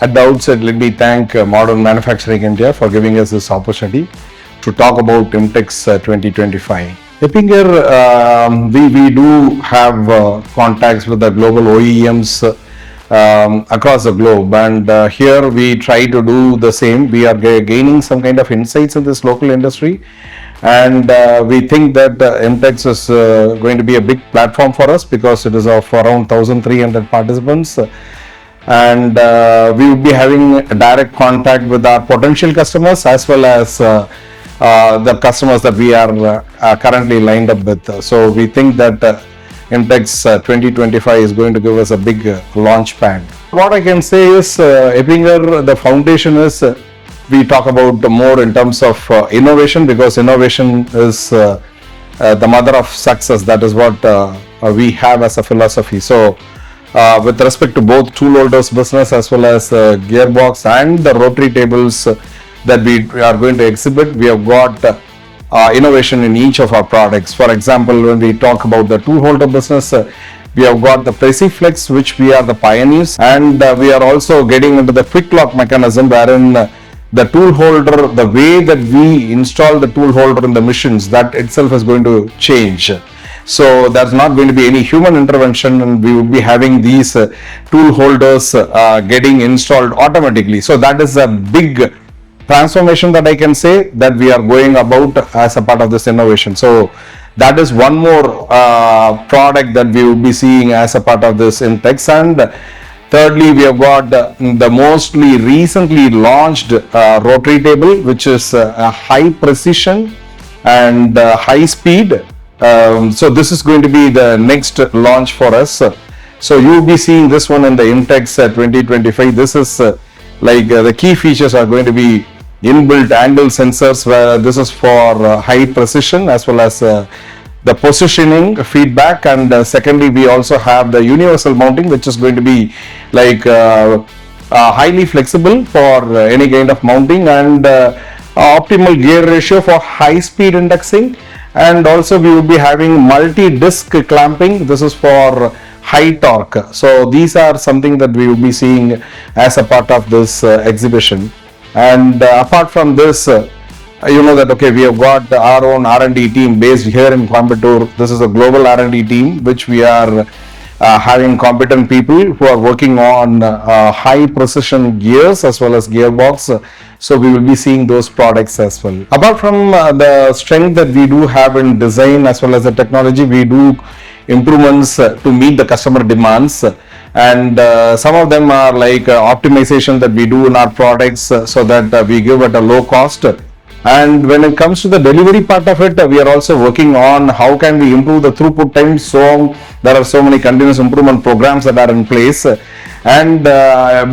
At the outset, let me thank Modern Manufacturing India for giving us this opportunity to talk about IMTEX 2025. EPPINGER, we do have contacts with the global OEMs across the globe, and here we try to do the same. We are gaining some kind of insights in this local industry, and we think that IMTEX is going to be a big platform for us because it is of around 1,300 participants. And we will be having direct contact with our potential customers as well as the customers that we are currently lined up with. So we think that IMTEX 2025 is going to give us a big launch pad. What I can say is EPPINGER, the foundation is we talk about more in terms of innovation, because innovation is the mother of success. That is what we have as a philosophy. So with respect to both tool holders business as well as gearbox and the rotary tables that we are going to exhibit, we have got innovation in each of our products. For example, when we talk about the tool holder business, we have got the PreciFlex, which we are the pioneers, and we are also getting into the quick lock mechanism, wherein the tool holder, the way that we install the tool holder in the machines, that itself is going to change. So there's not going to be any human intervention, and we will be having these tool holders getting installed automatically. So that is a big transformation that I can say that we are going about as a part of this innovation. So that is one more product that we will be seeing as a part of this IMTEX. And thirdly, we have got the mostly recently launched rotary table, which is a high precision and high speed. So this is going to be the next launch for us. So you will be seeing this one in the IMTEX 2025. This is like the key features are going to be inbuilt angle sensors, where this is for high precision as well as the positioning feedback. And secondly, we also have the universal mounting, which is going to be like highly flexible for any kind of mounting, and optimal gear ratio for high speed indexing. And also we will be having multi-disc clamping. This is for high torque. So these are something that we will be seeing as a part of this exhibition. And apart from this, you know that okay, we have got our own R&D team based here in Coimbatore. This is a global R&D team which we are having competent people who are working on high precision gears as well as gearbox. So we will be seeing those products as well. Apart from the strength that we do have in design as well as the technology, we do improvements to meet the customer demands. And some of them are like optimization that we do in our products so that we give at a low cost. And when it comes to the delivery part of it, we are also working on how can we improve the throughput time. So there are so many continuous improvement programs that are in place. And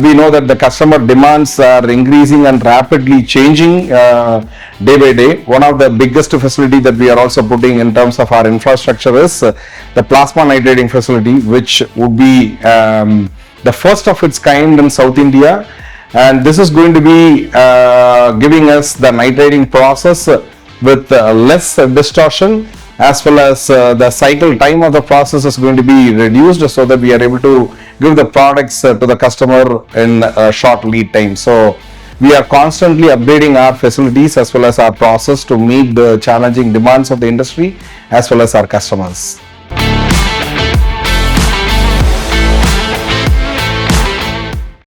we know that the customer demands are increasing and rapidly changing day by day. One of the biggest facility that we are also putting in terms of our infrastructure is the plasma nitrating facility, which would be the first of its kind in South India. And this is going to be giving us the nitrating process with less distortion, as well as the cycle time of the process is going to be reduced, so that we are able to give the products to the customer in a short lead time. So we are constantly updating our facilities as well as our process to meet the challenging demands of the industry as well as our customers.